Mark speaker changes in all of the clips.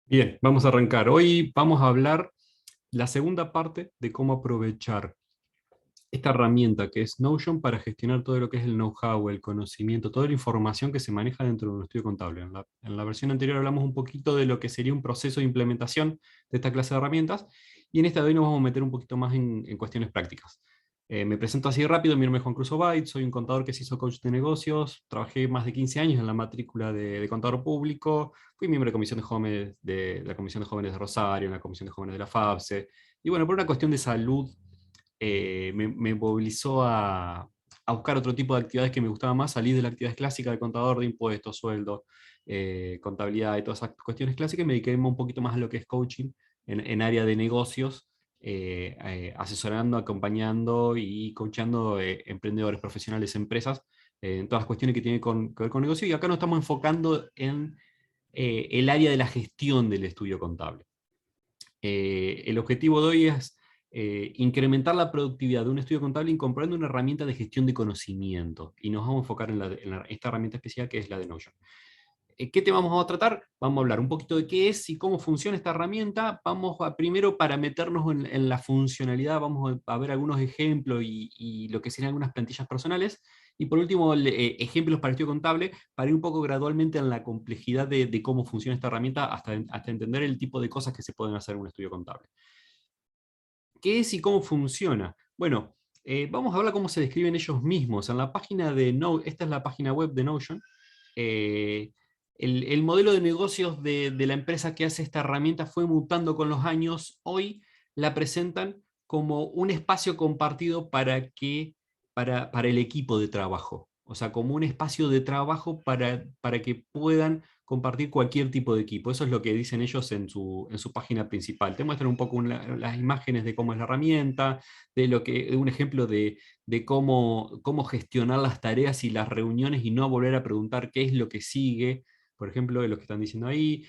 Speaker 1: Bien, vamos a arrancar. Hoy vamos a hablar la segunda parte de cómo aprovechar esta herramienta que es Notion para gestionar todo lo que es el know-how, el conocimiento, toda la información que se maneja dentro de un estudio contable. En la versión anterior hablamos un poquito de lo que sería un proceso de implementación de esta clase de herramientas, y en esta de hoy nos vamos a meter un poquito más en cuestiones prácticas. Me presento así rápido. Mi nombre es Juan Cruz Obaid, soy un contador que se hizo coach de negocios, trabajé más de 15 años en la matrícula de contador público, fui miembro de comisión de jóvenes de la Comisión de Jóvenes de Rosario, en la Comisión de Jóvenes de la FABSE, y bueno, por una cuestión de salud me movilizó a buscar otro tipo de actividades que me gustaban más, salir de la actividad clásica de contador de impuestos, sueldo, contabilidad y todas esas cuestiones clásicas, y me dediqué un poquito más a lo que es coaching en área de negocios, asesorando, acompañando y coachando emprendedores, profesionales, empresas, en todas las cuestiones que tienen que ver con negocio. Y acá nos estamos enfocando en el área de la gestión del estudio contable. El objetivo de hoy es incrementar la productividad de un estudio contable incorporando una herramienta de gestión de conocimiento. Y nos vamos a enfocar en esta herramienta especial que es la de Notion. ¿Qué te vamos a tratar? Vamos a hablar un poquito de qué es y cómo funciona esta herramienta. Vamos a, primero, para meternos en la funcionalidad, vamos a ver algunos ejemplos y lo que serían algunas plantillas personales. Y por último, ejemplos para estudio contable, para ir un poco gradualmente en la complejidad de cómo funciona esta herramienta hasta entender el tipo de cosas que se pueden hacer en un estudio contable. ¿Qué es y cómo funciona? Bueno, vamos a hablar cómo se describen ellos mismos. En la página de esta es la página web de Notion. eh, el modelo de negocios de la empresa que hace esta herramienta fue mutando con los años. Hoy la presentan como un espacio compartido para el equipo de trabajo. O sea, como un espacio de trabajo para que puedan compartir cualquier tipo de equipo. Eso es lo que dicen ellos en su página principal. Te muestran un poco las imágenes de cómo es la herramienta, de un ejemplo de cómo gestionar las tareas y las reuniones y no volver a preguntar qué es lo que sigue. Por ejemplo, de lo que están diciendo ahí,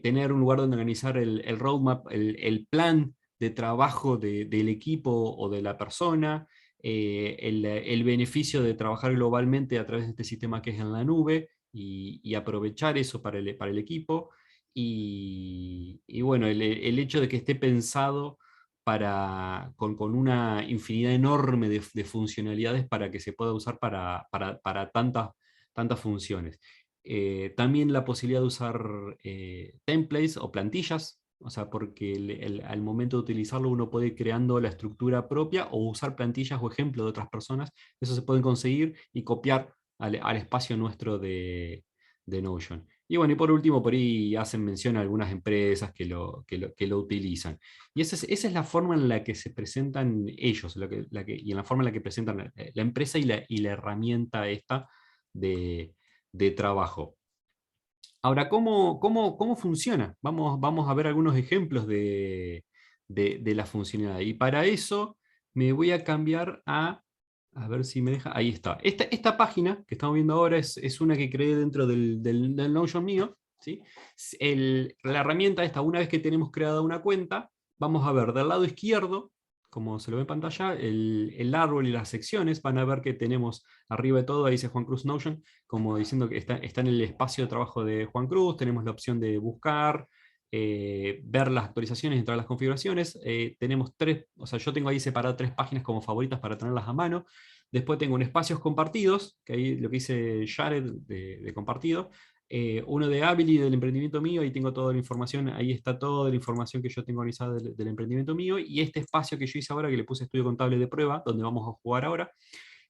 Speaker 1: tener un lugar donde organizar el roadmap, el plan de trabajo del equipo o de la persona, el beneficio de trabajar globalmente a través de este sistema que es en la nube, y aprovechar eso para el equipo. Y bueno, el hecho de que esté pensado con una infinidad enorme de funcionalidades para que se pueda usar para tantas funciones. También la posibilidad de usar templates o plantillas, o sea, porque al momento de utilizarlo uno puede ir creando la estructura propia o usar plantillas o ejemplos de otras personas. Eso se pueden conseguir y copiar al espacio nuestro de Notion. Y bueno, y por último, por ahí hacen mención a algunas empresas que lo utilizan. Y esa es la forma en la que se presentan ellos, y en la forma en la que presentan la empresa y la herramienta esta de, de trabajo. Ahora, ¿cómo funciona? Vamos a ver algunos ejemplos de la funcionalidad. Y para eso me voy a cambiar a ver si me deja, ahí está. Esta página que estamos viendo ahora es una que creé dentro del Notion mío, ¿sí? La herramienta esta, una vez que tenemos creada una cuenta, vamos a ver del lado izquierdo, como se lo ve en pantalla, el árbol y las secciones. Van a ver que tenemos arriba de todo, ahí dice Juan Cruz Notion, como diciendo que está en el espacio de trabajo de Juan Cruz. Tenemos la opción de buscar, ver las actualizaciones, entrar a las configuraciones. Tenemos tres, o sea, yo tengo ahí separadas tres páginas como favoritas para tenerlas a mano. Después tengo un espacios compartidos, que ahí lo que dice Jared de compartido. Uno de Avili, del emprendimiento mío, ahí tengo toda la información, ahí está toda la información que yo tengo organizada del emprendimiento mío, y este espacio que yo hice ahora, que le puse estudio contable de prueba, donde vamos a jugar ahora.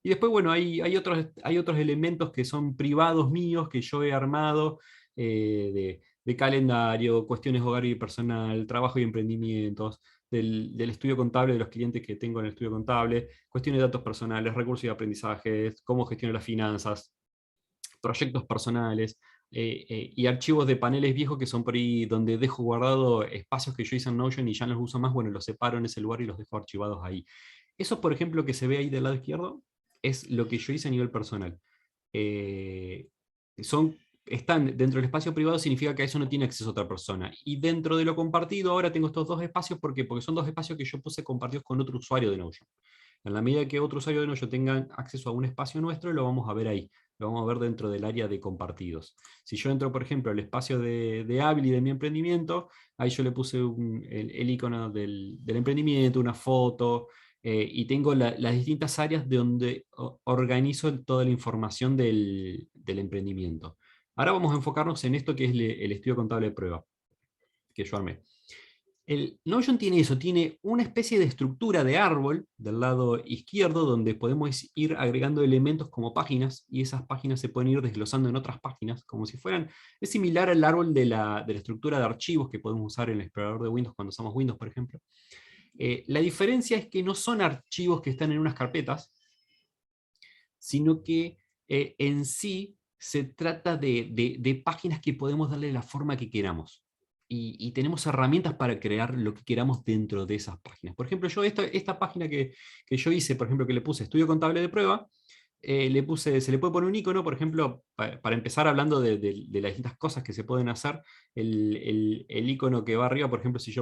Speaker 1: Y después, bueno, hay otros elementos que son privados míos, que yo he armado, de calendario, cuestiones hogar y personal, trabajo y emprendimientos, del estudio contable de los clientes que tengo en el estudio contable, cuestiones de datos personales, recursos y aprendizajes, cómo gestiono las finanzas, proyectos personales, y archivos de paneles viejos que son por ahí donde dejo guardado espacios que yo hice en Notion y ya no los uso más. Bueno, los separo en ese lugar y los dejo archivados ahí. Eso, por ejemplo, que se ve ahí del lado izquierdo, es lo que yo hice a nivel personal. Eh, son, están dentro del espacio privado, significa que a eso no tiene acceso otra persona. Y dentro de lo compartido, ahora tengo estos dos espacios, porque son dos espacios que yo puse compartidos con otro usuario de Notion. En la medida que otro usuario de Notion tenga acceso a un espacio nuestro, lo vamos a ver ahí. Lo vamos a ver dentro del área de compartidos. Si yo entro, por ejemplo, al espacio de Ability de mi emprendimiento, ahí yo le puse el icono del emprendimiento, una foto, y tengo las distintas áreas de donde organizo toda la información del emprendimiento. Ahora vamos a enfocarnos en esto que es el estudio contable de prueba que yo armé. El Notion tiene eso, tiene una especie de estructura de árbol del lado izquierdo donde podemos ir agregando elementos como páginas y esas páginas se pueden ir desglosando en otras páginas como si fueran, es similar al árbol de la estructura de archivos que podemos usar en el explorador de Windows cuando usamos Windows, por ejemplo. La diferencia es que no son archivos que están en unas carpetas, sino que en sí se trata de páginas que podemos darle la forma que queramos. Y tenemos herramientas para crear lo que queramos dentro de esas páginas. Por ejemplo, yo esta página que yo hice, por ejemplo, que le puse estudio contable de prueba, se le puede poner un icono, por ejemplo, para empezar hablando de las distintas cosas que se pueden hacer, el icono que va arriba, por ejemplo, si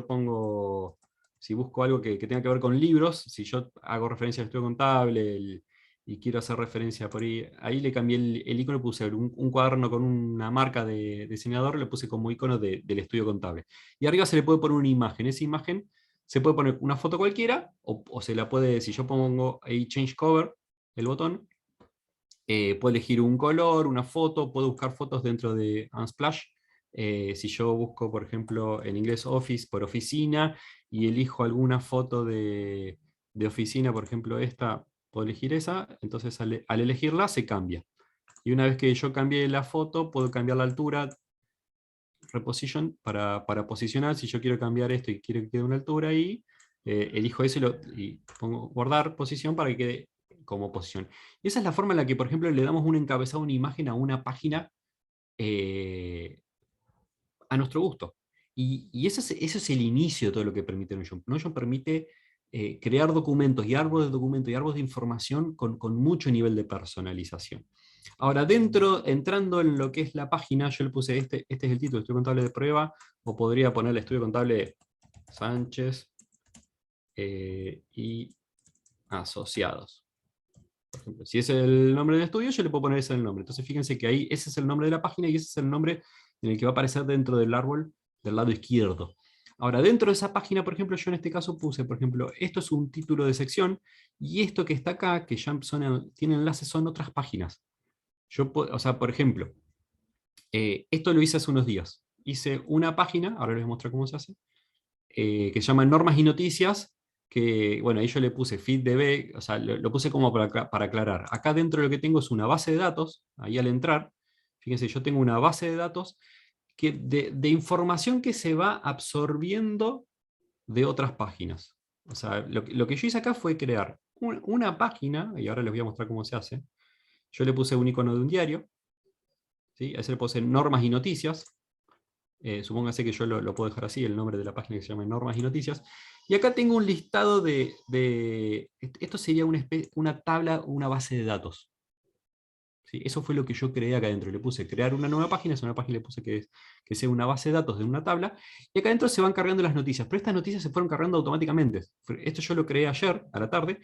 Speaker 1: busco algo que tenga que ver con libros, si yo hago referencia al estudio contable, y quiero hacer referencia por ahí le cambié el icono, puse un cuaderno con una marca de diseñador, le puse como icono del estudio contable. Y arriba se le puede poner una imagen. Esa imagen se puede poner una foto cualquiera, o se la puede, si yo pongo ahí Change Cover, el botón, puedo elegir un color, una foto, puedo buscar fotos dentro de Unsplash. Si yo busco, por ejemplo, en inglés Office por oficina, y elijo alguna foto de oficina, por ejemplo esta, puedo elegir esa, entonces al elegirla se cambia. Y una vez que yo cambié la foto, puedo cambiar la altura, reposition, para posicionar. Si yo quiero cambiar esto y quiero que quede una altura ahí, elijo eso y pongo guardar posición para que quede como posición. Y esa es la forma en la que, por ejemplo, le damos un encabezado, una imagen a una página a nuestro gusto. Y eso es el inicio de todo lo que permite Notion. Notion permite crear documentos y árboles de documentos y árboles de información con mucho nivel de personalización. Ahora, entrando en lo que es la página, yo le puse este es el título, estudio contable de prueba, o podría ponerle estudio contable Sánchez y asociados. Por ejemplo, si es el nombre del estudio, yo le puedo poner ese el nombre. Entonces fíjense que ahí ese es el nombre de la página y ese es el nombre en el que va a aparecer dentro del árbol del lado izquierdo. Ahora, dentro de esa página, por ejemplo, yo en este caso puse, por ejemplo, esto es un título de sección, y esto que está acá, que ya tiene enlaces, son otras páginas. O sea, por ejemplo, esto lo hice hace unos días. Hice una página, ahora les voy a mostrar cómo se hace, que se llama Normas y Noticias, que, bueno, ahí yo le puse feeddb, o sea, lo puse como para aclarar. Acá dentro lo que tengo es una base de datos, ahí al entrar, fíjense, yo tengo una base de datos de información que se va absorbiendo de otras páginas. O sea, lo que yo hice acá fue crear una página, y ahora les voy a mostrar cómo se hace. Yo le puse un icono de un diario, ¿sí? Ahí se le puse normas y noticias. Supóngase que yo lo puedo dejar así, el nombre de la página que se llama Normas y Noticias. Y acá tengo un listado esto sería una tabla, una base de datos. ¿Sí? Eso fue lo que yo creé acá adentro. Le puse crear una nueva página, es una página, le puse que sea una base de datos de una tabla, y acá adentro se van cargando las noticias, pero estas noticias se fueron cargando automáticamente. Esto yo lo creé ayer, a la tarde,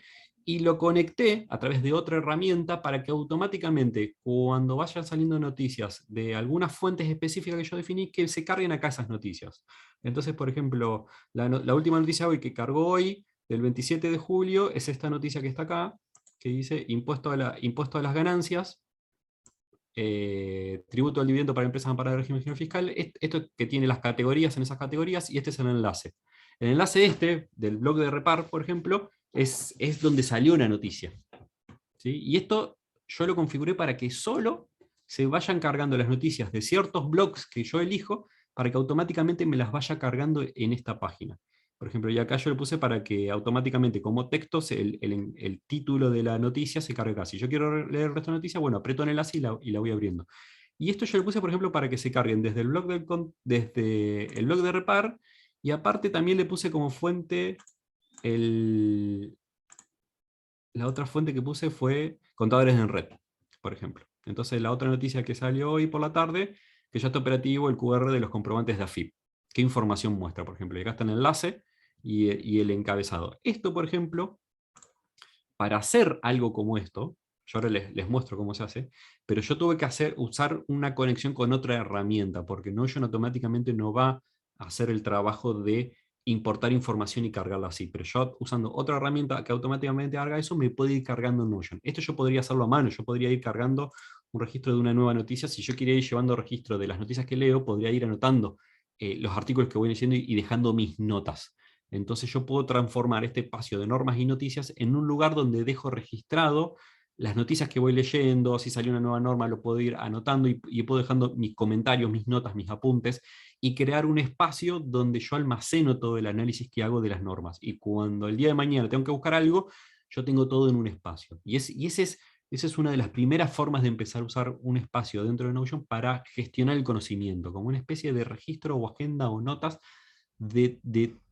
Speaker 1: y lo conecté a través de otra herramienta para que automáticamente, cuando vayan saliendo noticias de algunas fuentes específicas que yo definí, que se carguen acá esas noticias. Entonces, por ejemplo, la última noticia hoy que cargó hoy, del 27 de julio, es esta noticia que está acá, que dice impuesto a las ganancias, tributo al dividendo para empresas amparadas del régimen general fiscal, esto que tiene las categorías en esas categorías, y este es el enlace. El enlace del blog de Repar, por ejemplo, es donde salió una noticia. ¿Sí? Y esto yo lo configuré para que solo se vayan cargando las noticias de ciertos blogs que yo elijo, para que automáticamente me las vaya cargando en esta página. Por ejemplo, y acá yo le puse para que automáticamente como texto el título de la noticia se cargue acá. Si yo quiero leer el resto de la noticia, bueno, aprieto en el enlace y la voy abriendo. Y esto yo le puse, por ejemplo, para que se carguen desde el blog de Repar, y aparte también le puse como fuente la otra fuente que puse fue Contadores en Red, por ejemplo. Entonces la otra noticia que salió hoy por la tarde, que ya está operativo el QR de los comprobantes de AFIP. ¿Qué información muestra, por ejemplo? Y acá está el enlace y el encabezado. Esto, por ejemplo, para hacer algo como esto, yo ahora les muestro cómo se hace, pero yo tuve que usar una conexión con otra herramienta, porque Notion automáticamente no va a hacer el trabajo de importar información y cargarla así, pero yo usando otra herramienta que automáticamente haga eso, me puede ir cargando Notion. Esto yo podría hacerlo a mano, yo podría ir cargando un registro de una nueva noticia. Si yo quería ir llevando registro de las noticias que leo, podría ir anotando los artículos que voy leyendo y dejando mis notas. Entonces yo puedo transformar este espacio de normas y noticias en un lugar donde dejo registrado las noticias que voy leyendo. Si salió una nueva norma lo puedo ir anotando y puedo dejando mis comentarios, mis notas, mis apuntes, y crear un espacio donde yo almaceno todo el análisis que hago de las normas. Y cuando el día de mañana tengo que buscar algo, yo tengo todo en un espacio. Esa es una de las primeras formas de empezar a usar un espacio dentro de Notion para gestionar el conocimiento, como una especie de registro o agenda o notas de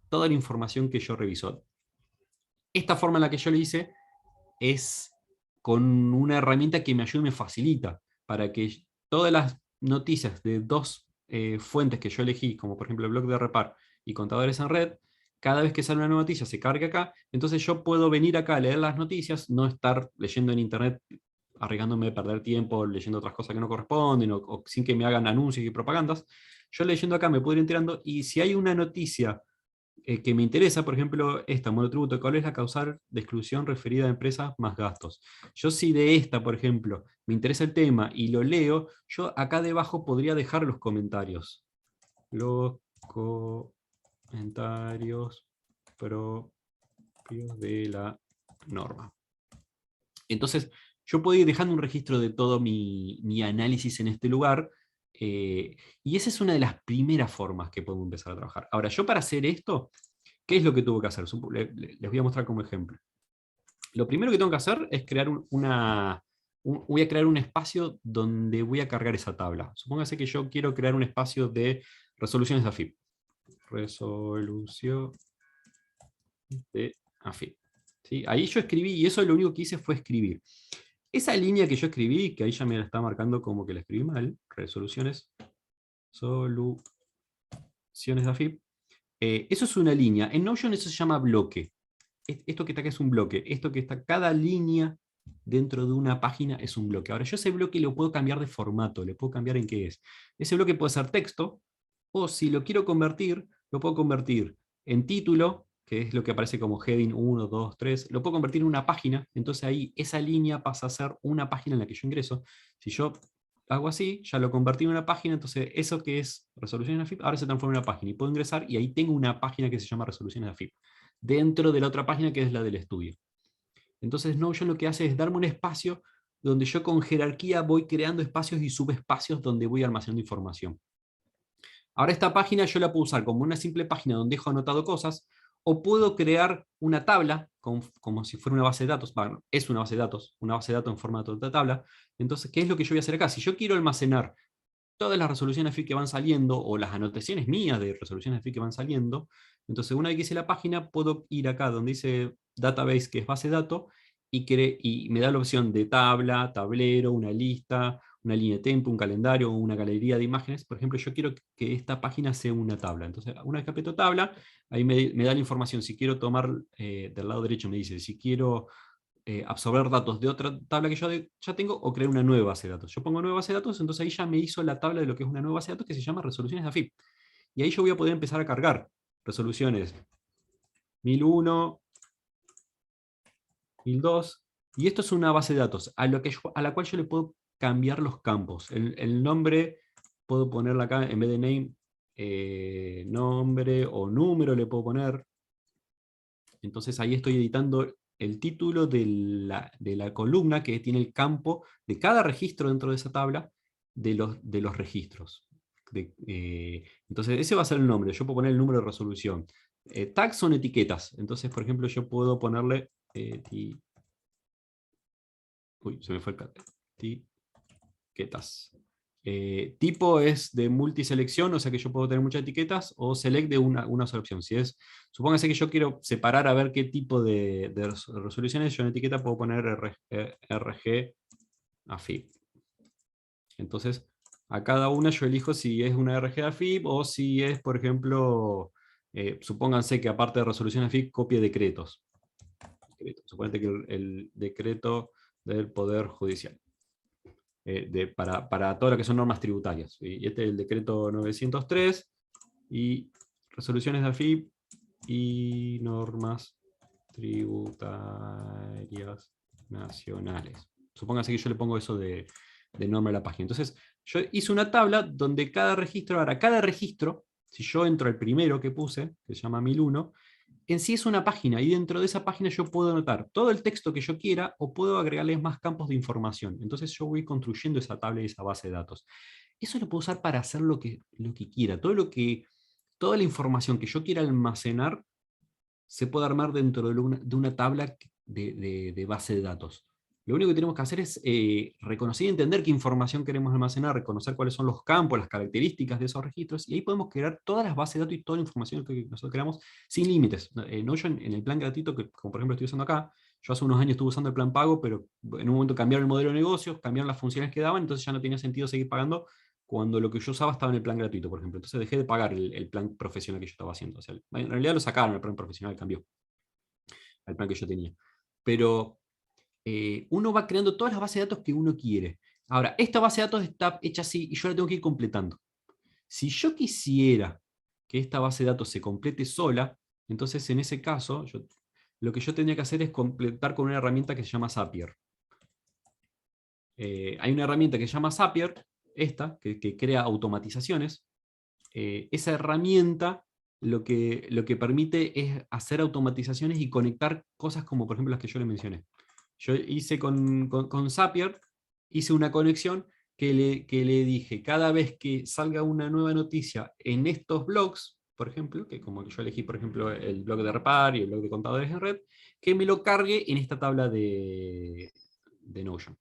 Speaker 1: toda la información que yo reviso. Esta forma en la que yo lo hice es con una herramienta que me ayuda y me facilita para que todas las noticias de dos fuentes que yo elegí, como por ejemplo el blog de Repar y Contadores en Red, cada vez que sale una nueva noticia se cargue acá, entonces yo puedo venir acá a leer las noticias, no estar leyendo en internet arriesgándome a perder tiempo leyendo otras cosas que no corresponden o sin que me hagan anuncios y propagandas. Yo leyendo acá me puedo ir enterando, y si hay una noticia que me interesa, por ejemplo, esta, monotributo, ¿cuál es la causal de exclusión referida a empresas más gastos? Yo si de esta, por ejemplo, me interesa el tema y lo leo, yo acá debajo podría dejar los comentarios. Los comentarios propios de la norma. Entonces, yo puedo ir dejando un registro de todo mi análisis en este lugar, y esa es una de las primeras formas que podemos empezar a trabajar. Ahora, yo para hacer esto, ¿qué es lo que tuve que hacer? Les voy a mostrar como ejemplo. Lo primero que tengo que hacer es crear voy a crear un espacio donde voy a cargar esa tabla. Supóngase que yo quiero crear un espacio de resoluciones de AFIP. Resolución de AFIP. ¿Sí? Ahí yo escribí, y eso lo único que hice fue escribir. Esa línea que yo escribí, que ahí ya me la está marcando como que la escribí mal, soluciones de AFIP, eso es una línea. En Notion eso se llama bloque. Esto que está acá es un bloque. Esto que está, cada línea dentro de una página es un bloque. Ahora yo ese bloque lo puedo cambiar de formato, le puedo cambiar en qué es. Ese bloque puede ser texto, o si lo quiero convertir, lo puedo convertir en título, que es lo que aparece como heading 1, 2, 3, lo puedo convertir en una página, entonces ahí esa línea pasa a ser una página en la que yo ingreso. Si yo hago así, ya lo convertí en una página, entonces eso que es resoluciones de AFIP, ahora se transforma en una página, y puedo ingresar, y ahí tengo una página que se llama resoluciones de AFIP, dentro de la otra página que es la del estudio. Entonces Notion lo que hace es darme un espacio donde yo con jerarquía voy creando espacios y subespacios donde voy almacenando información. Ahora esta página yo la puedo usar como una simple página donde dejo anotado cosas, o puedo crear una tabla como si fuera una base de datos. Bueno, es una base de datos en formato de tabla. Entonces, ¿qué es lo que yo voy a hacer acá? Si yo quiero almacenar todas las resoluciones FIP que van saliendo, o las anotaciones mías de resoluciones FIP que van saliendo, entonces una vez que hice la página, puedo ir acá donde dice database, que es base de datos, y me da la opción de tabla, tablero, una lista, una línea de tiempo, un calendario, una galería de imágenes. Por ejemplo, yo quiero que esta página sea una tabla. Entonces, una vez que aprieto tabla, ahí me da la información. Si quiero tomar, del lado derecho me dice, si quiero absorber datos de otra tabla que yo ya tengo, o crear una nueva base de datos. Yo pongo nueva base de datos, entonces ahí ya me hizo la tabla de lo que es una nueva base de datos que se llama resoluciones de AFIP. Y ahí yo voy a poder empezar a cargar resoluciones 1001, 1002, y esto es una base de datos a la cual yo le puedo cambiar los campos. El nombre puedo ponerla acá, en vez de name, nombre o número le puedo poner. Entonces ahí estoy editando el título de la columna que tiene el campo de cada registro dentro de esa tabla de los registros. Entonces ese va a ser el nombre. Yo puedo poner el número de resolución. Tags son etiquetas. Entonces, por ejemplo, yo puedo ponerle uy, se me fue el etiquetas. Tipo es de multiselección, o sea que yo puedo tener muchas etiquetas, o select de una sola opción. Si es, supóngase que yo quiero separar a ver qué tipo de resoluciones, yo en etiqueta puedo poner RG AFIP. Entonces, a cada una yo elijo si es una RG AFIP, o si es, por ejemplo, supónganse que aparte de resolución AFIP, copie decretos. decreto. Suponete que el decreto del Poder Judicial. Para todo lo que son normas tributarias. Y este es el decreto 903 y resoluciones de AFIP y normas tributarias nacionales. Supóngase que yo le pongo eso de nombre a la página. Entonces, yo hice una tabla donde cada registro, ahora cada registro, si yo entro al primero que puse, que se llama 1001, en sí es una página, y dentro de esa página yo puedo anotar todo el texto que yo quiera, o puedo agregarles más campos de información. Entonces yo voy construyendo esa tabla y esa base de datos. Eso lo puedo usar para hacer lo que quiera. Toda la información que yo quiera almacenar se puede armar dentro de una tabla de base de datos. Lo único que tenemos que hacer es reconocer y entender qué información queremos almacenar, reconocer cuáles son los campos, las características de esos registros, y ahí podemos crear todas las bases de datos y toda la información que nosotros queramos sin límites. Notion, en el plan gratuito, que como por ejemplo estoy usando acá, yo hace unos años estuve usando el plan pago, pero en un momento cambiaron el modelo de negocios, cambiaron las funciones que daban, entonces ya no tenía sentido seguir pagando cuando lo que yo usaba estaba en el plan gratuito, por ejemplo. Entonces dejé de pagar el plan profesional que yo estaba haciendo. O sea, en realidad lo sacaron, el plan profesional cambió al plan que yo tenía. Pero uno va creando todas las bases de datos que uno quiere. Ahora, esta base de datos está hecha así y yo la tengo que ir completando. Si yo quisiera que esta base de datos se complete sola, entonces en ese caso, lo que yo tendría que hacer es completar con una herramienta que se llama Zapier. Hay una herramienta que se llama Zapier, que crea automatizaciones. Esa herramienta lo que permite es hacer automatizaciones y conectar cosas como por ejemplo las que yo le mencioné. Yo hice con Zapier, hice una conexión que le dije, cada vez que salga una nueva noticia en estos blogs, por ejemplo, que como yo elegí por ejemplo el blog de Repar y el blog de contadores en red, que me lo cargue en esta tabla de Notion.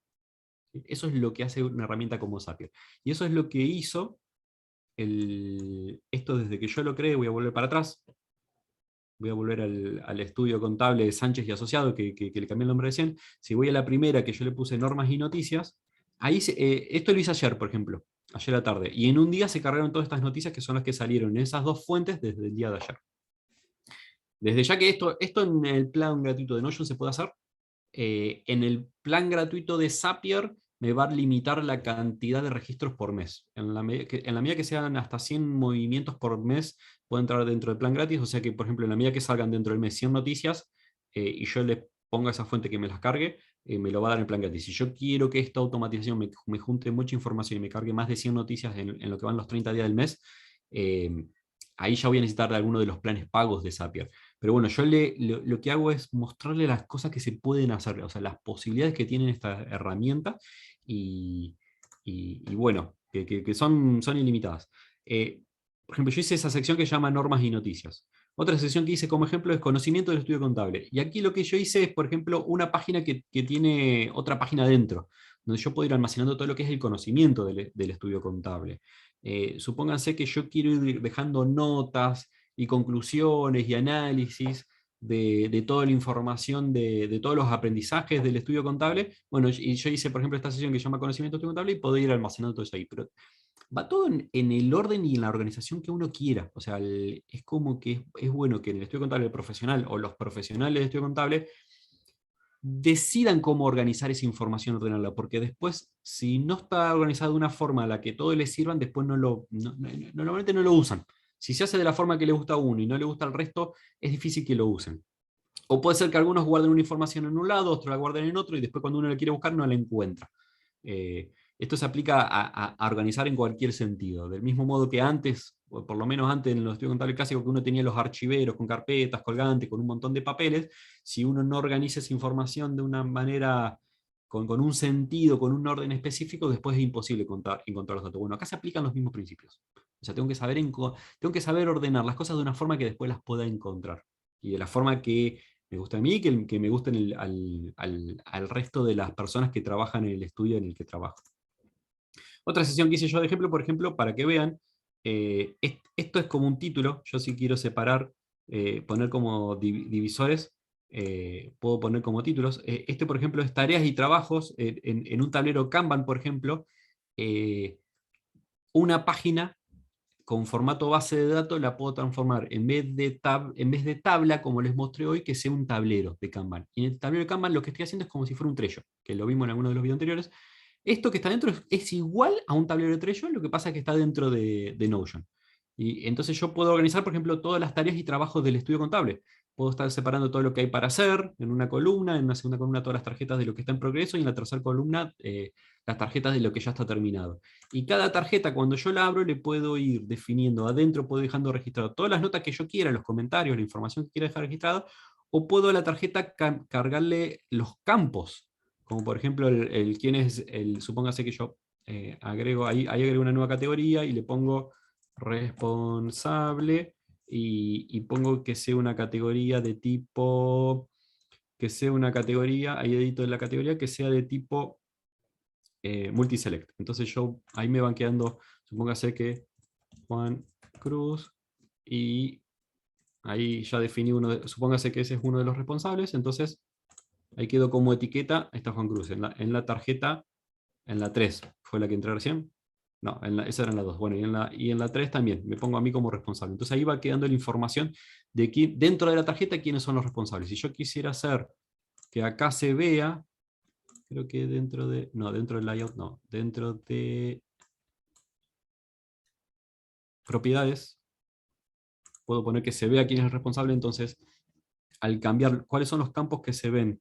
Speaker 1: Eso es lo que hace una herramienta como Zapier. Y eso es lo que hizo esto desde que yo lo creé. Voy a volver para atrás. Voy a volver al estudio contable de Sánchez y Asociado, que le cambié el nombre recién. Si voy a la primera que yo le puse normas y noticias, ahí esto lo hice ayer, por ejemplo, ayer a la tarde. Y en un día se cargaron todas estas noticias que son las que salieron en esas dos fuentes desde el día de ayer. Desde ya que esto en el plan gratuito de Notion se puede hacer, en el plan gratuito de Zapier me va a limitar la cantidad de registros por mes. En la medida que sean hasta 100 movimientos por mes, puede entrar dentro del plan gratis. O sea que, por ejemplo, en la medida que salgan dentro del mes 100 noticias, y yo le ponga a esa fuente que me las cargue, me lo va a dar en plan gratis. Si yo quiero que esta automatización me junte mucha información y me cargue más de 100 noticias en lo que van los 30 días del mes, ahí ya voy a necesitar de alguno de los planes pagos de Zapier. Pero bueno, yo lo que hago es mostrarle las cosas que se pueden hacer, o sea, las posibilidades que tienen esta herramienta, y bueno, que son ilimitadas. Por ejemplo, yo hice esa sección que se llama normas y noticias. Otra sección que hice como ejemplo es conocimiento del estudio contable. Y aquí lo que yo hice es, por ejemplo, una página que tiene otra página dentro, donde yo puedo ir almacenando todo lo que es el conocimiento del estudio contable. Supónganse que yo quiero ir dejando notas y conclusiones y análisis de toda la información de todos los aprendizajes del estudio contable. Bueno, y yo hice, por ejemplo, esta sesión que se llama Conocimiento del Estudio Contable, y puedo ir almacenando todo eso ahí. Pero va todo en el orden y en la organización que uno quiera. O sea, es como que es bueno que en el estudio contable profesional o los profesionales del estudio contable decidan cómo organizar esa información, ordenarla, porque después, si no está organizado de una forma a la que todos les sirvan, después normalmente no lo usan. Si se hace de la forma que le gusta a uno y no le gusta al resto, es difícil que lo usen. O puede ser que algunos guarden una información en un lado, otros la guarden en otro, y después cuando uno la quiere buscar no la encuentra. Esto se aplica a organizar en cualquier sentido. Del mismo modo que antes, o por lo menos antes en los estudios contables clásicos, que uno tenía los archiveros con carpetas, colgantes, con un montón de papeles, si uno no organiza esa información de una manera, con un sentido, con un orden específico, después es imposible encontrar los datos. Bueno, acá se aplican los mismos principios. O sea, tengo que saber ordenar las cosas de una forma que después las pueda encontrar. Y de la forma que me gusta a mí, que me gusten al resto de las personas que trabajan en el estudio en el que trabajo. Otra sesión que hice yo de ejemplo, por ejemplo, para que vean, esto es como un título. Yo si quiero separar, poner como divisores, puedo poner como títulos. Este, por ejemplo, es tareas y trabajos en un tablero Kanban, por ejemplo. Una página con formato base de datos la puedo transformar, en vez de tabla, como les mostré hoy, que sea un tablero de Kanban. Y en el tablero de Kanban lo que estoy haciendo es como si fuera un Trello, que lo vimos en alguno de los videos anteriores. Esto que está dentro es igual a un tablero de Trello, lo que pasa es que está dentro de Notion. Y entonces yo puedo organizar, por ejemplo, todas las tareas y trabajos del estudio contable. Puedo estar separando todo lo que hay para hacer en una columna, en una segunda columna todas las tarjetas de lo que está en progreso y en la tercera columna las tarjetas de lo que ya está terminado. Y cada tarjeta, cuando yo la abro, le puedo ir definiendo adentro, puedo ir dejando registrado todas las notas que yo quiera, los comentarios, la información que quiera dejar registrada, o puedo a la tarjeta cargarle los campos, como por ejemplo quién es supóngase que yo agrego, ahí agrego una nueva categoría y le pongo responsable y pongo que sea una categoría de tipo, ahí edito la categoría, que sea de tipo multiselect. Entonces ahí me van quedando, supóngase que Juan Cruz, y ahí ya definí supóngase que ese es uno de los responsables, entonces ahí quedó como etiqueta, está Juan Cruz, en la tarjeta, en la 3, ¿fue la que entré recién? No, esa eran las dos. Bueno, y en la 3 también, me pongo a mí como responsable. Entonces ahí va quedando la información de dentro de la tarjeta quiénes son los responsables. Si yo quisiera hacer que acá se vea, creo que dentro del layout no, dentro de propiedades, puedo poner que se vea quién es el responsable, entonces al cambiar cuáles son los campos que se ven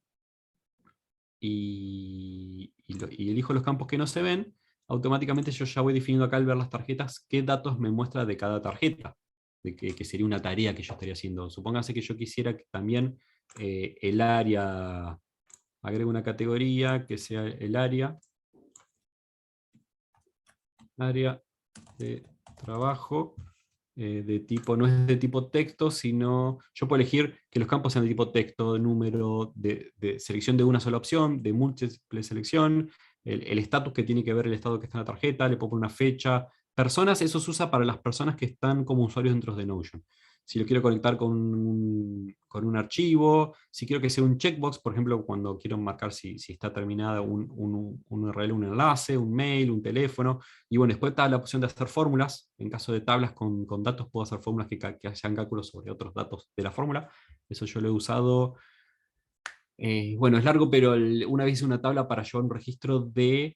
Speaker 1: y elijo los campos que no se ven, automáticamente yo ya voy definiendo acá al ver las tarjetas qué datos me muestra de cada tarjeta, de que sería una tarea que yo estaría haciendo. Supóngase que yo quisiera que también el área, agrego una categoría que sea el área de trabajo, de tipo, no es de tipo texto, sino yo puedo elegir que los campos sean de tipo texto, número, de selección de una sola opción, de múltiple selección, el estatus que tiene que ver el estado que está en la tarjeta, le puedo poner una fecha. Personas, eso se usa para las personas que están como usuarios dentro de Notion. Si lo quiero conectar con un archivo, si quiero que sea un checkbox, por ejemplo, cuando quiero marcar si está terminada un URL, un enlace, un mail, un teléfono. Y bueno, después está la opción de hacer fórmulas. En caso de tablas con datos, puedo hacer fórmulas que hagan cálculos sobre otros datos de la fórmula. Eso yo lo he usado. Bueno, es largo, pero una vez hice una tabla para llevar un registro de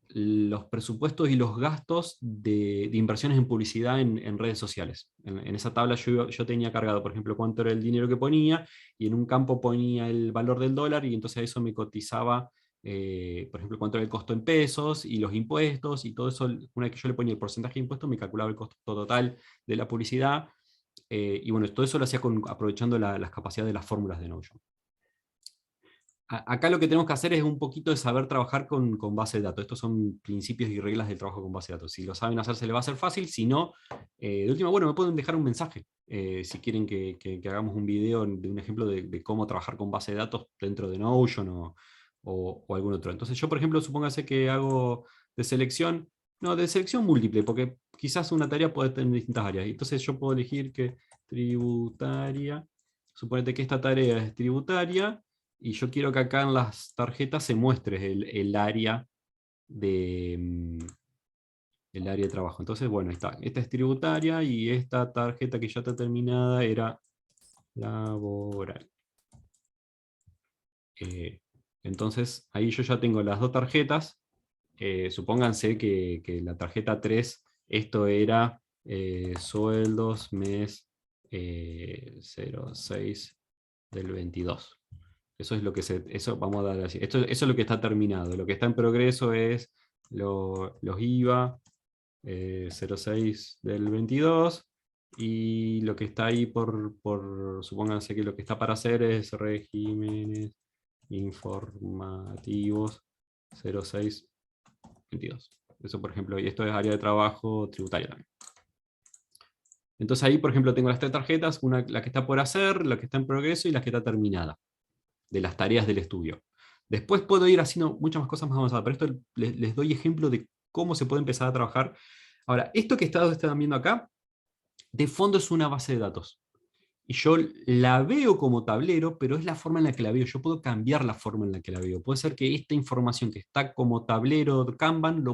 Speaker 1: los presupuestos y los gastos de inversiones en publicidad en redes sociales. En esa tabla yo tenía cargado, por ejemplo, cuánto era el dinero que ponía, y en un campo ponía el valor del dólar, y entonces eso me cotizaba, por ejemplo, cuánto era el costo en pesos, y los impuestos, y todo eso, una vez que yo le ponía el porcentaje de impuestos, me calculaba el costo total de la publicidad, y bueno, todo eso lo hacía aprovechando las capacidades de las fórmulas de Notion. Acá lo que tenemos que hacer es un poquito de saber trabajar con base de datos. Estos son principios y reglas del trabajo con base de datos. Si lo saben hacer, se les va a hacer fácil. Si no, de última, bueno, me pueden dejar un mensaje. Si quieren que hagamos un video de un ejemplo de cómo trabajar con base de datos dentro de Notion o algún otro. Entonces yo, por ejemplo, supóngase que hago de selección, no, de selección múltiple, porque quizás una tarea puede tener distintas áreas. Entonces yo puedo elegir que tributaria, suponete que esta tarea es tributaria, y yo quiero que acá en las tarjetas se muestre el área el área de trabajo. Entonces, bueno, ahí está. Esta es tributaria y esta tarjeta que ya está terminada era laboral. Entonces, ahí yo ya tengo las dos tarjetas. Supónganse que la tarjeta 3, esto era sueldos mes 06 del 22. Eso es lo que eso vamos a dar así. Eso es lo que está terminado. Lo que está en progreso es los IVA 06 del 22, y lo que está ahí supónganse que lo que está para hacer es regímenes informativos 06 22. Eso, por ejemplo, y esto es área de trabajo tributaria también. Entonces ahí, por ejemplo, tengo las tres tarjetas, la que está por hacer, la que está en progreso y la que está terminada, de las tareas del estudio. Después puedo ir haciendo muchas más cosas más avanzadas, pero esto les doy ejemplo de cómo se puede empezar a trabajar. Ahora, esto que están viendo acá, de fondo es una base de datos. Y yo la veo como tablero, pero es la forma en la que la veo. Yo puedo cambiar la forma en la que la veo. Puede ser que esta información que está como tablero Kanban,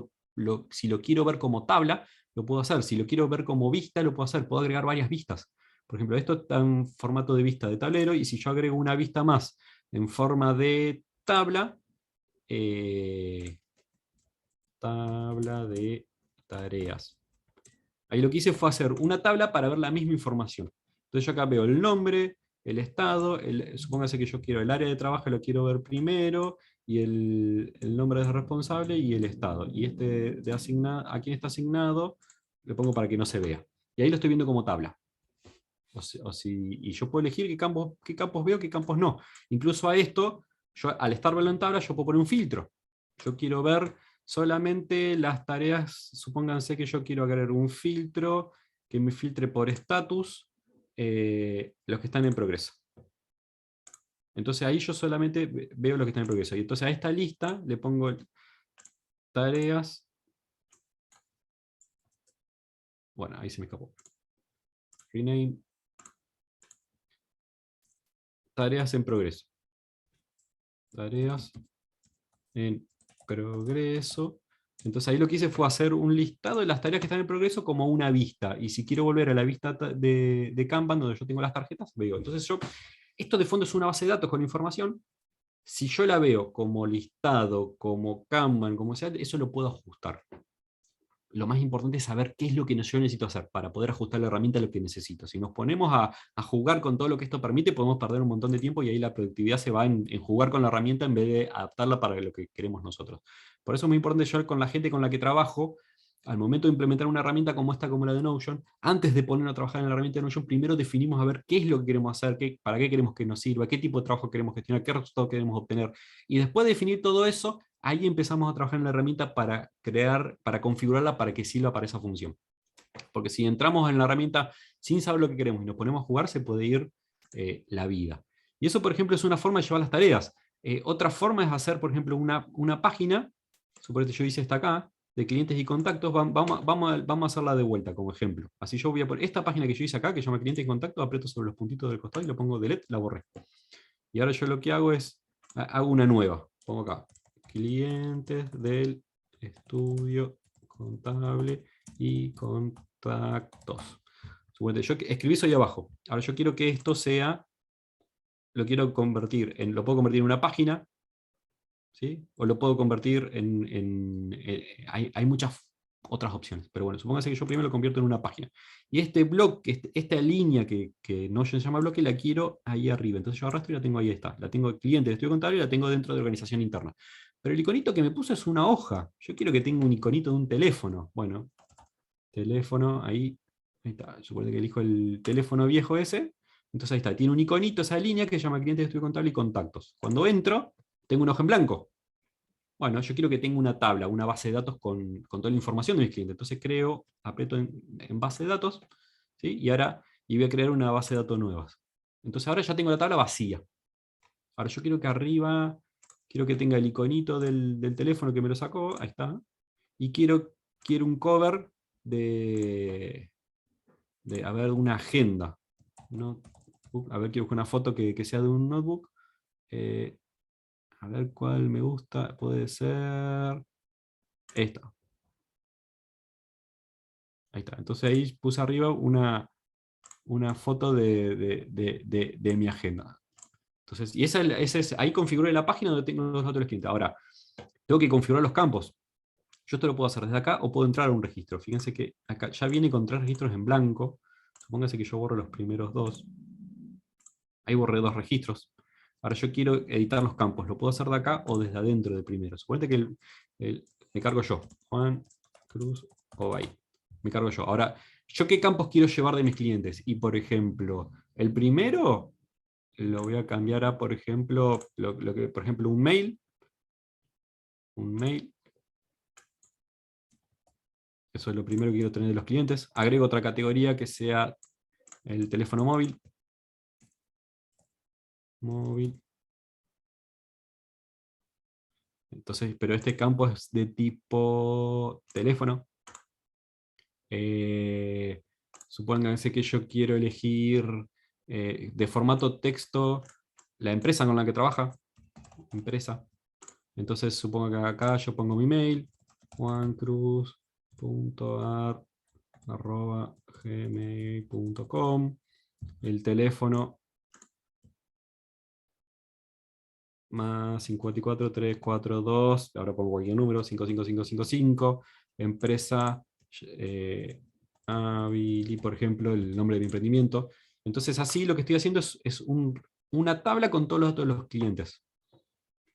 Speaker 1: si lo quiero ver como tabla, lo puedo hacer. Si lo quiero ver como vista, lo puedo hacer. Puedo agregar varias vistas. Por ejemplo, esto está en formato de vista de tablero, y si yo agrego una vista más en forma de tabla, tabla de tareas. Ahí lo que hice fue hacer una tabla para ver la misma información. Entonces yo acá veo el nombre, el estado, supóngase que yo quiero el área de trabajo, lo quiero ver primero, y el nombre del responsable y el estado. Y este de a quién está asignado, lo pongo para que no se vea. Y ahí lo estoy viendo como tabla. Y yo puedo elegir qué campos veo, qué campos no. Incluso a esto, yo al estar viendo en tabla, yo puedo poner un filtro. Yo quiero ver solamente las tareas, supónganse que yo quiero agregar un filtro que me filtre por estatus los que están en progreso. Entonces ahí yo solamente veo los que están en progreso. Y entonces a esta lista le pongo tareas. Bueno, ahí se me escapó. Rename. Tareas en progreso. Tareas en progreso. Entonces ahí lo que hice fue hacer un listado de las tareas que están en progreso como una vista. Y si quiero volver a la vista de Kanban, donde yo tengo las tarjetas, veo. Entonces esto de fondo es una base de datos con información. Si yo la veo como listado, como Kanban, como sea, eso lo puedo ajustar. Lo más importante es saber qué es lo que yo necesito hacer para poder ajustar la herramienta a lo que necesito. Si nos ponemos a jugar con todo lo que esto permite, podemos perder un montón de tiempo, y ahí la productividad se va en jugar con la herramienta en vez de adaptarla para lo que queremos nosotros. Por eso es muy importante, yo con la gente con la que trabajo, al momento de implementar una herramienta como esta, como la de Notion, antes de ponernos a trabajar en la herramienta de Notion, primero definimos a ver qué es lo que queremos hacer, para qué queremos que nos sirva, qué tipo de trabajo queremos gestionar, qué resultado queremos obtener. Y después de definir todo eso, ahí empezamos a trabajar en la herramienta para para configurarla para que sirva para esa función. Porque si entramos en la herramienta sin saber lo que queremos y nos ponemos a jugar, se puede ir la vida. Y eso, por ejemplo, es una forma de llevar las tareas. Otra forma es hacer, por ejemplo, una página, suponete yo hice esta acá, de clientes y contactos, vamos a hacerla de vuelta como ejemplo. Así yo voy a poner esta página que yo hice acá, que se llama clientes y contactos, aprieto sobre los puntitos del costado y lo pongo delete, la borré. Y ahora yo lo que hago es, hago una nueva, pongo acá, clientes del estudio contable y contactos. Yo escribí eso ahí abajo. Ahora yo quiero que esto sea, lo quiero convertir lo puedo convertir en una página, ¿sí? O lo puedo convertir hay muchas otras opciones, pero bueno, supóngase que yo primero lo convierto en una página. Y este bloque, esta línea que Notion se llama bloque, la quiero ahí arriba. Entonces yo arrastro y la tengo ahí, está. La tengo cliente del estudio contable y la tengo dentro de organización interna. Pero el iconito que me puso es una hoja. Yo quiero que tenga un iconito de un teléfono. Bueno, teléfono, ahí está. Supongo que elijo el teléfono viejo ese. Entonces ahí está. Tiene un iconito esa línea que se llama cliente de estudio contable y contactos. Cuando entro, tengo una hoja en blanco. Bueno, yo quiero que tenga una tabla, una base de datos con toda la información de mis clientes. Entonces aprieto en base de datos, ¿sí? Y voy a crear una base de datos nuevas. Entonces ahora ya tengo la tabla vacía. Ahora yo quiero que arriba, quiero que tenga el iconito del teléfono que me lo sacó, ahí está. Y quiero un cover a ver, una agenda. A ver, quiero buscar una foto que sea de un notebook. A ver cuál me gusta, puede ser esta. Ahí está. Entonces ahí puse arriba una foto de mi agenda. Entonces, y ahí configuré la página donde tengo los datos de los clientes. Ahora, tengo que configurar los campos. Yo esto lo puedo hacer desde acá o puedo entrar a un registro. Fíjense que acá ya viene con 3 registros en blanco. Supónganse que yo borro los primeros 2. Ahí borré 2 registros. Ahora yo quiero editar los campos. Lo puedo hacer de acá o desde adentro del primero. Suponete que me cargo yo. Juan Cruz Obay. Me cargo yo. Ahora, ¿yo qué campos quiero llevar de mis clientes? Y por ejemplo, el primero lo voy a cambiar a, por ejemplo, por ejemplo, un mail. Un mail. Eso es lo primero que quiero tener de los clientes. Agrego otra categoría que sea el teléfono móvil. Móvil. Entonces, pero este campo es de tipo teléfono. Supónganse que yo quiero elegir de formato texto la empresa con la que trabaja. Empresa. Entonces supongo que acá yo pongo mi mail, juancruz.ar gmail.com, el teléfono más 54342, ahora pongo cualquier número, 55555, empresa Avili, por ejemplo, el nombre de mi emprendimiento. Entonces así lo que estoy haciendo es una tabla con todos los datos de los clientes.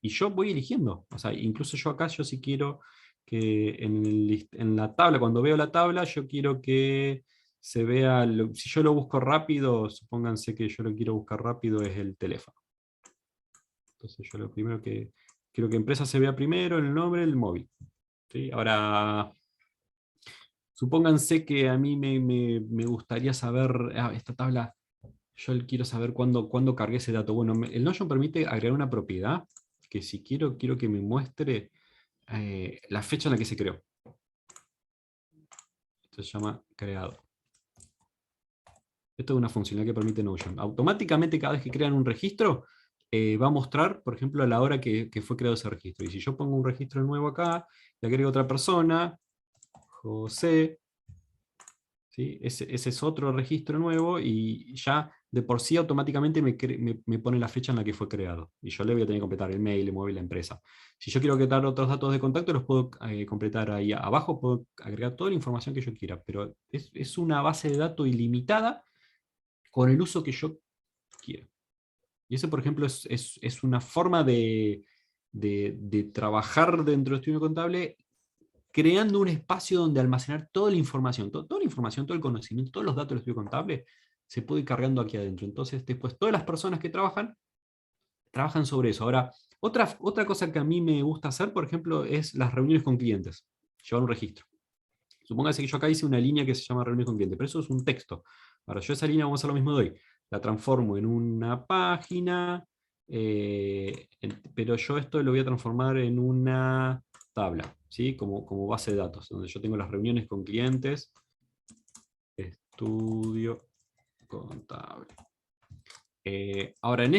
Speaker 1: Y yo voy eligiendo. O sea, incluso yo acá, yo si quiero que en la tabla, cuando veo la tabla, yo quiero que se vea, si yo lo busco rápido, supónganse que yo lo quiero buscar rápido, es el teléfono. Entonces yo lo primero que quiero que empresa se vea primero, el nombre, el móvil. ¿Sí? Ahora, supónganse que a mí me gustaría saber, esta tabla, yo quiero saber cuándo cargué ese dato. Bueno, el Notion permite agregar una propiedad que si quiero que me muestre la fecha en la que se creó. Esto se llama creado. Esto es una funcionalidad que permite Notion. Automáticamente cada vez que crean un registro, va a mostrar, por ejemplo, a la hora que fue creado ese registro. Y si yo pongo un registro nuevo acá, le agrego otra persona, José, ¿sí? Ese es otro registro nuevo y ya de por sí automáticamente me pone la fecha en la que fue creado. Y yo le voy a tener que completar el mail, el móvil, la empresa. Si yo quiero completar otros datos de contacto, los puedo completar ahí abajo, puedo agregar toda la información que yo quiera, pero es una base de datos ilimitada con el uso que yo quiera. Y eso, por ejemplo, es una forma de trabajar dentro del estudio contable creando un espacio donde almacenar toda la información, toda la información, todo el conocimiento, todos los datos del estudio contable, se puede ir cargando aquí adentro. Entonces, después, todas las personas que trabajan sobre eso. Ahora, otra cosa que a mí me gusta hacer, por ejemplo, es las reuniones con clientes, llevar un registro. Supóngase que yo acá hice una línea que se llama reuniones con clientes, pero eso es un texto. Ahora, yo esa línea, vamos a hacer lo mismo de hoy, la transformo en una página, pero yo esto lo voy a transformar en una tabla, ¿sí? Como base de datos, donde yo tengo las reuniones con clientes, estudio contable. Ahora,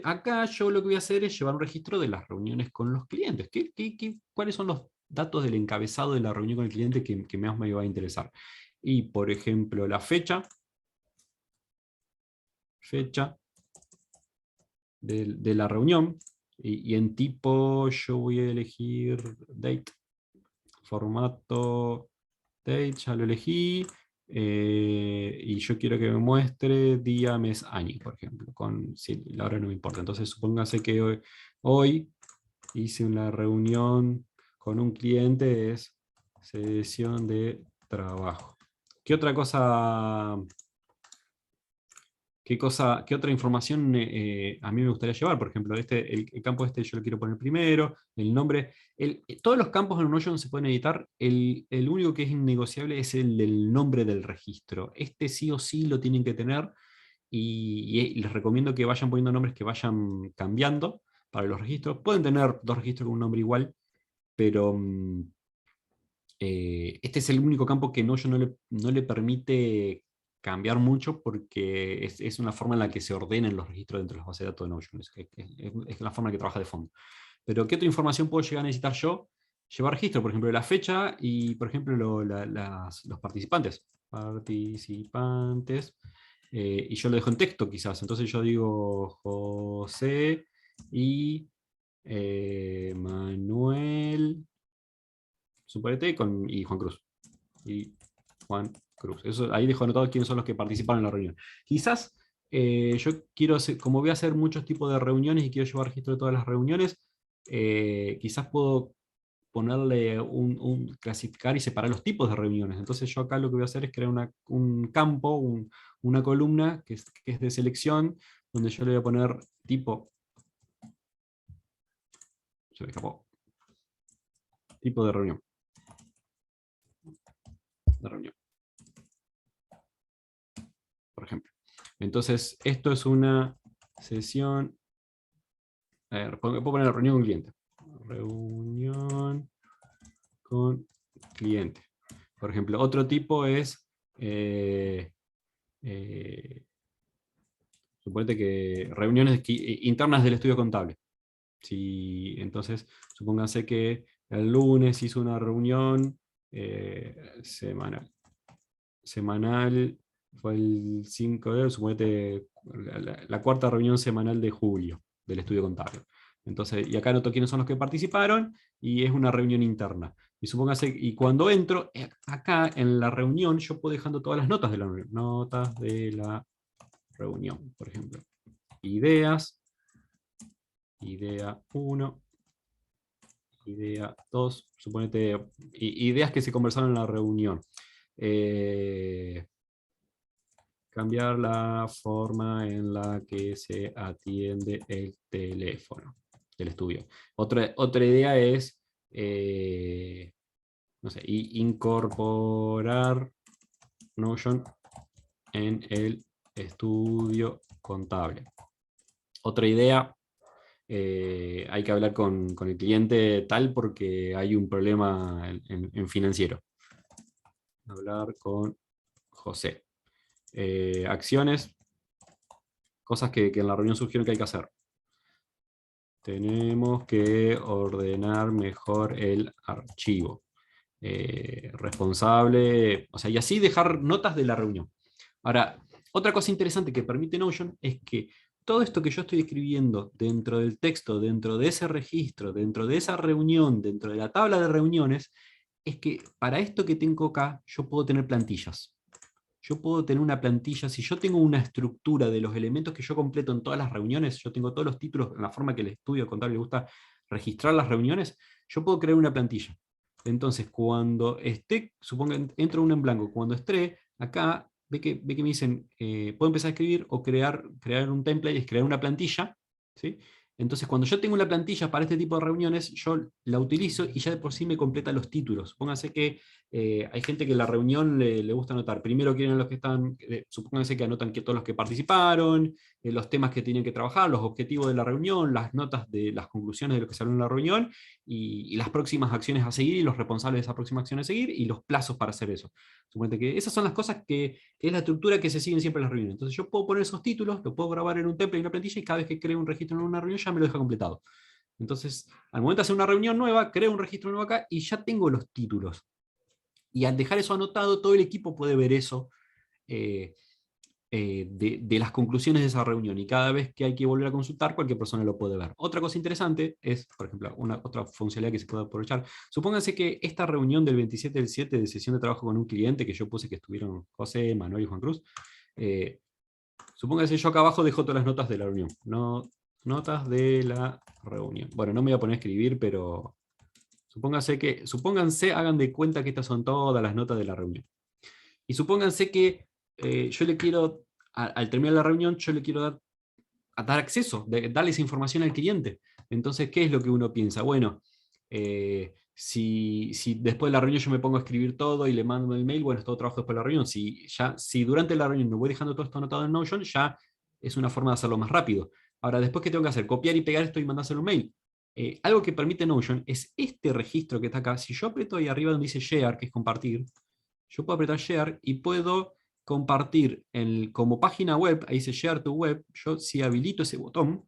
Speaker 1: acá yo lo que voy a hacer es llevar un registro de las reuniones con los clientes. ¿Cuáles son los datos del encabezado de la reunión con el cliente que más me va a interesar? Y, por ejemplo, la fecha de la reunión, y en tipo yo voy a elegir date, formato date, ya lo elegí, y yo quiero que me muestre día, mes, año, por ejemplo, sí, la hora no me importa. Entonces supóngase que hoy hice una reunión con un cliente, es sesión de trabajo. ¿Qué otra cosa, qué otra información a mí me gustaría llevar? Por ejemplo, el campo yo lo quiero poner primero, el nombre. Todos los campos en Notion se pueden editar, el único que es innegociable es el del nombre del registro. Este sí o sí lo tienen que tener, y les recomiendo que vayan poniendo nombres que vayan cambiando para los registros. Pueden tener dos registros con un nombre igual, pero este es el único campo que Notion no le permite cambiar mucho, porque es una forma en la que se ordenen los registros dentro de las bases de datos de Notion. Es la forma en que trabaja de fondo. Pero ¿qué otra información puedo llegar a necesitar yo? Llevar registro, por ejemplo, de la fecha y, por ejemplo, los participantes. Y yo lo dejo en texto quizás. Entonces yo digo José y Manuel, suponete, y Juan Cruz. Y Juan Cruz. Ahí dejo anotado quiénes son los que participaron en la reunión. Quizás yo quiero como voy a hacer muchos tipos de reuniones y quiero llevar registro de todas las reuniones, quizás puedo ponerle clasificar y separar los tipos de reuniones. Entonces yo acá lo que voy a hacer es crear un campo, una columna que es de selección, donde yo le voy a poner tipo, se me escapó, tipo de reunión. Por ejemplo. Entonces, esto es una sesión. A ver, puedo poner la reunión con cliente. Reunión con cliente. Por ejemplo, otro tipo es, suponete que reuniones internas del estudio contable. Entonces, supónganse que el lunes hizo una reunión semanal. semanal fue el 5 de, suponete, la cuarta reunión semanal de julio del estudio contable. Entonces, y acá anoto quiénes son los que participaron, y es una reunión interna. Y supóngase, y cuando entro, acá en la reunión, yo puedo dejando todas las notas de la reunión. Notas de la reunión, por ejemplo. Ideas, idea 1, idea 2, suponete, ideas que se conversaron en la reunión. Cambiar la forma en la que se atiende el teléfono del estudio. Otra idea es, no sé, incorporar Notion en el estudio contable. Otra idea, hay que hablar con el cliente tal porque hay un problema en financiero. Hablar con José. Acciones, cosas que en la reunión surgieron que hay que hacer. Tenemos que ordenar mejor el archivo. Responsable, o sea, y así dejar notas de la reunión. Ahora, otra cosa interesante que permite Notion es que todo esto que yo estoy escribiendo dentro del texto, dentro de ese registro, dentro de esa reunión, dentro de la tabla de reuniones, es que para esto que tengo acá, yo puedo tener plantillas. Yo puedo tener una plantilla, si yo tengo una estructura de los elementos que yo completo en todas las reuniones, yo tengo todos los títulos en la forma que el estudio contable le gusta registrar las reuniones, yo puedo crear una plantilla. Entonces, cuando esté, supongo que entro una en blanco, cuando esté, acá ve que me dicen, puedo empezar a escribir o crear un template, es crear una plantilla, ¿sí? Entonces, cuando yo tengo una plantilla para este tipo de reuniones, yo la utilizo y ya de por sí me completa los títulos. Pónganse que hay gente que en la reunión le gusta anotar. Primero quieren los que están, supónganse que anotan que todos los que participaron, los temas que tienen que trabajar, los objetivos de la reunión, las notas de las conclusiones de lo que se habló en la reunión, y las próximas acciones a seguir, y los responsables de esa próxima acción a seguir, y los plazos para hacer eso. Suponete que esas son las cosas que es la estructura que se siguen siempre en las reuniones. Entonces yo puedo poner esos títulos, lo puedo grabar en un template y una plantilla, y cada vez que creo un registro en una reunión ya me lo deja completado. Entonces, al momento de hacer una reunión nueva, creo un registro nuevo acá y ya tengo los títulos. Y al dejar eso anotado, todo el equipo puede ver eso eh, de las conclusiones de esa reunión. Y cada vez que hay que volver a consultar, cualquier persona lo puede ver. Otra cosa interesante es, por ejemplo, otra funcionalidad que se puede aprovechar. Supónganse que esta reunión del 27 del 7 de sesión de trabajo con un cliente, que yo puse que estuvieron José, Manuel y Juan Cruz, supónganse yo acá abajo dejo todas las notas de la reunión. No, notas de la reunión. Bueno, no me voy a poner a escribir, pero supónganse, hagan de cuenta que estas son todas las notas de la reunión. Y supónganse que yo le quiero, al terminar la reunión, yo le quiero dar acceso, darle esa información al cliente. Entonces, ¿qué es lo que uno piensa? Bueno, si después de la reunión yo me pongo a escribir todo y le mando el mail, bueno, es todo trabajo después de la reunión. Si durante la reunión me voy dejando todo esto anotado en Notion, ya es una forma de hacerlo más rápido. Ahora, después, ¿qué tengo que hacer? Copiar y pegar esto y mandárselo un mail. Algo que permite Notion es este registro que está acá. Si yo aprieto ahí arriba donde dice Share, que es compartir, yo puedo apretar Share y puedo compartir como página web, ahí dice Share to Web, yo si habilito ese botón,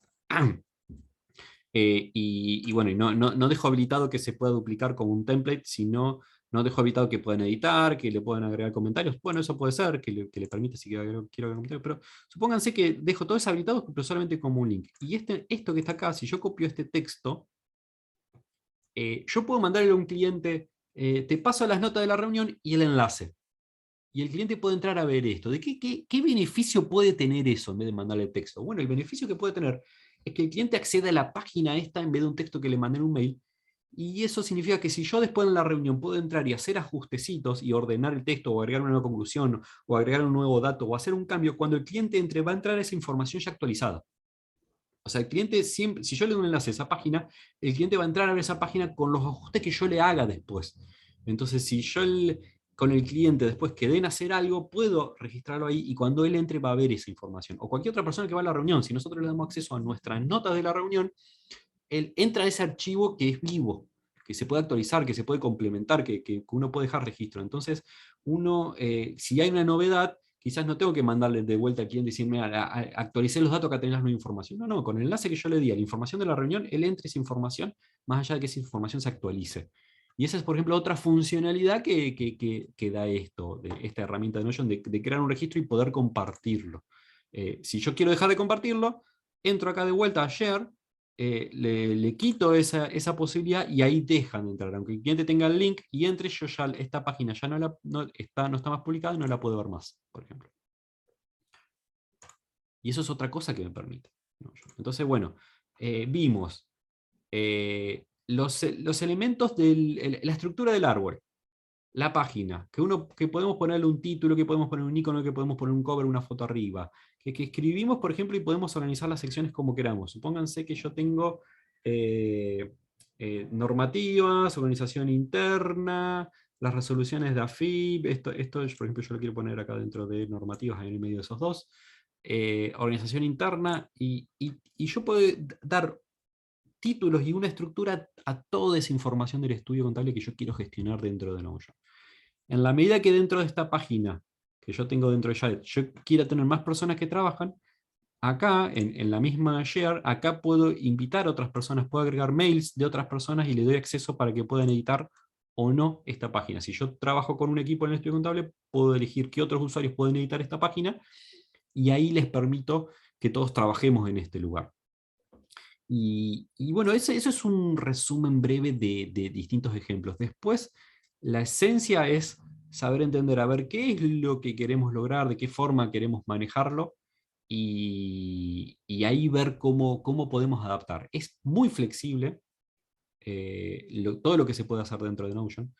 Speaker 1: y bueno, y no dejo habilitado que se pueda duplicar como un template, sino no dejo habilitado que puedan editar, que le puedan agregar comentarios. Bueno, eso puede ser, que le permite si quiero agregar comentarios, pero supónganse que dejo todo eso habilitado, pero solamente como un link. Y esto que está acá, si yo copio este texto, yo puedo mandarle a un cliente, te paso las notas de la reunión y el enlace. Y el cliente puede entrar a ver esto. ¿De qué beneficio puede tener eso en vez de mandarle texto? Bueno, el beneficio que puede tener es que el cliente acceda a la página esta en vez de un texto que le mandé en un mail. Y eso significa que si yo después en la reunión puedo entrar y hacer ajustecitos y ordenar el texto o agregar una nueva conclusión o agregar un nuevo dato o hacer un cambio, cuando el cliente entre va a entrar esa información ya actualizada. O sea, el cliente siempre, si yo le doy un enlace a esa página, el cliente va a entrar a ver esa página con los ajustes que yo le haga después. Entonces, si yo con el cliente después que den hacer algo, puedo registrarlo ahí y cuando él entre va a ver esa información. O cualquier otra persona que va a la reunión, si nosotros le damos acceso a nuestras notas de la reunión, él entra a ese archivo que es vivo, que se puede actualizar, que se puede complementar, que uno puede dejar registro. Entonces, si hay una novedad, quizás no tengo que mandarle de vuelta al cliente y decirme, actualicé los datos que tenés la nueva información. No, con el enlace que yo le di a la información de la reunión, él entra esa información, más allá de que esa información se actualice. Y esa es, por ejemplo, otra funcionalidad que da esto, de esta herramienta de Notion, de crear un registro y poder compartirlo. Si yo quiero dejar de compartirlo, entro acá de vuelta a Share, le quito esa posibilidad y ahí dejan de entrar. Aunque el cliente tenga el link y entre, yo ya esta página ya no está más publicada y no la puedo ver más, por ejemplo. Y eso es otra cosa que me permite Notion. Entonces, bueno, vimos los elementos de la estructura del árbol, la página, que podemos ponerle un título, que podemos poner un icono, que podemos poner un cover, una foto arriba, que escribimos, por ejemplo, y podemos organizar las secciones como queramos. Supónganse que yo tengo normativas, organización interna, las resoluciones de AFIP, esto, por ejemplo, yo lo quiero poner acá dentro de normativas, ahí en el medio de esos dos, organización interna, y yo puedo dar títulos y una estructura a toda esa información del estudio contable que yo quiero gestionar dentro de Notion. En la medida que dentro de esta página que yo tengo dentro de Share, yo quiera tener más personas que trabajan, acá, en la misma Share, acá puedo invitar a otras personas, puedo agregar mails de otras personas y le doy acceso para que puedan editar o no esta página. Si yo trabajo con un equipo en el estudio contable, puedo elegir qué otros usuarios pueden editar esta página y ahí les permito que todos trabajemos en este lugar. Y bueno, eso es un resumen breve de distintos ejemplos. Después, la esencia es saber entender, a ver, qué es lo que queremos lograr, de qué forma queremos manejarlo, y ahí ver cómo podemos adaptar. Es muy flexible todo lo que se puede hacer dentro de Notion.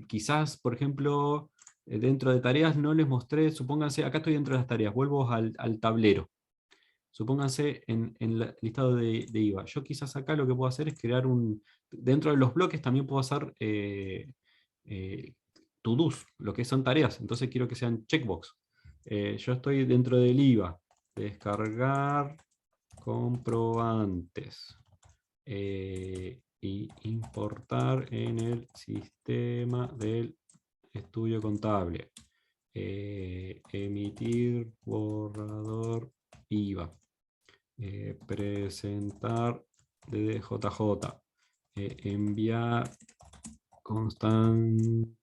Speaker 1: Quizás, por ejemplo, dentro de tareas no les mostré, supónganse, acá estoy dentro de las tareas, vuelvo al tablero. Supónganse en el listado de IVA. Yo quizás acá lo que puedo hacer es crear dentro de los bloques también puedo hacer eh, to-dos, lo que son tareas. Entonces quiero que sean checkbox. Yo estoy dentro del IVA. Descargar comprobantes. Y importar en el sistema del estudio contable. Emitir borrador IVA. Presentar DDJJ, enviar constancias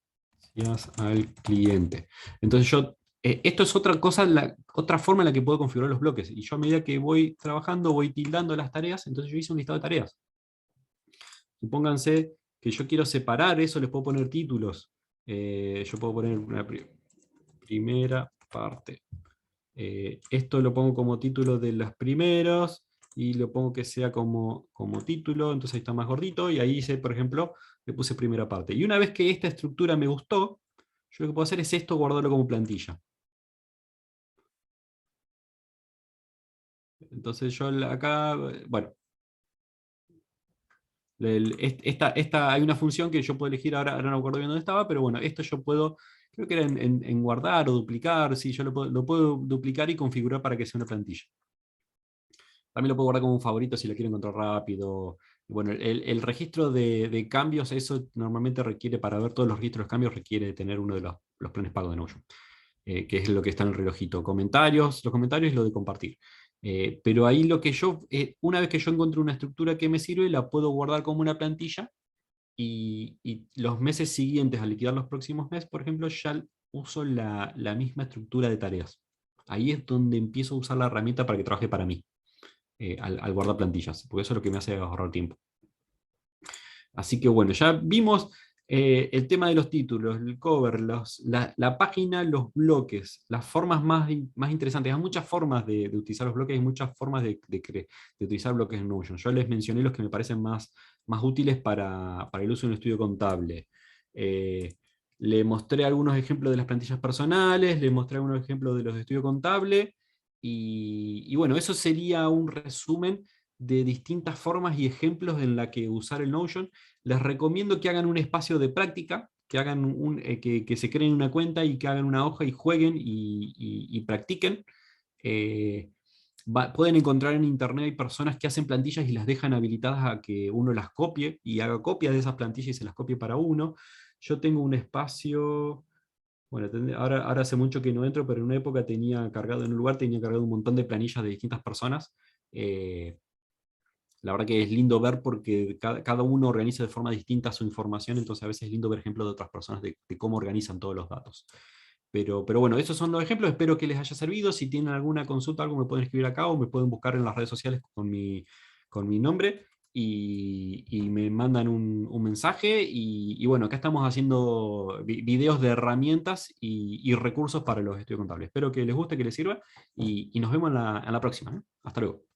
Speaker 1: al cliente. Entonces esto es otra cosa, otra forma en la que puedo configurar los bloques. Y yo a medida que voy trabajando, voy tildando las tareas, entonces yo hice un listado de tareas. Supónganse que yo quiero separar eso, les puedo poner títulos. Yo puedo poner una primera parte. Esto lo pongo como título de los primeros y lo pongo que sea como título, entonces ahí está más gordito y ahí hice, por ejemplo, le puse primera parte. Y una vez que esta estructura me gustó, yo lo que puedo hacer es esto, guardarlo como plantilla. Entonces yo acá, bueno, hay una función que yo puedo elegir, ahora no me acuerdo bien dónde estaba, pero bueno, esto yo puedo, creo que era en guardar o duplicar, sí, yo lo puedo duplicar y configurar para que sea una plantilla. También lo puedo guardar como un favorito si lo quiero encontrar rápido. Bueno, el registro de cambios, eso normalmente requiere, para ver todos los registros de cambios, requiere tener uno de los planes pagos de Notion, que es lo que está en el relojito. Los comentarios y lo de compartir. Pero ahí una vez que yo encuentro una estructura que me sirve, la puedo guardar como una plantilla y los meses siguientes, al liquidar los próximos meses, por ejemplo, ya uso la misma estructura de tareas. Ahí es donde empiezo a usar la herramienta para que trabaje para mí. Al guardar plantillas, porque eso es lo que me hace ahorrar tiempo. Así que bueno, ya vimos el tema de los títulos, el cover, la página, los bloques, las formas más interesantes. Hay muchas formas de utilizar los bloques y muchas formas de utilizar bloques en Notion. Yo les mencioné los que me parecen más útiles para el uso en un estudio contable. Le mostré algunos ejemplos de las plantillas personales, le mostré algunos ejemplos de los de estudio contable, y bueno, eso sería un resumen de distintas formas y ejemplos en la que usar el Notion. Les recomiendo que hagan un espacio de práctica, que se creen una cuenta y que hagan una hoja y jueguen y practiquen. Eh, Pueden encontrar en internet, hay personas que hacen plantillas y las dejan habilitadas a que uno las copie y haga copias de esas plantillas y se las copie para uno. Yo tengo un espacio, bueno, ahora hace mucho que no entro, pero en una época tenía cargado un montón de planillas de distintas personas. la verdad que es lindo ver porque cada uno organiza de forma distinta su información, entonces a veces es lindo ver ejemplos de otras personas de cómo organizan todos los datos. Pero bueno, esos son los ejemplos, espero que les haya servido. Si tienen alguna consulta, algo me pueden escribir acá o me pueden buscar en las redes sociales con mi nombre y me mandan un mensaje. Y bueno, acá estamos haciendo videos de herramientas y recursos para los estudios contables. Espero que les guste, que les sirva y nos vemos en la próxima, ¿eh? Hasta luego.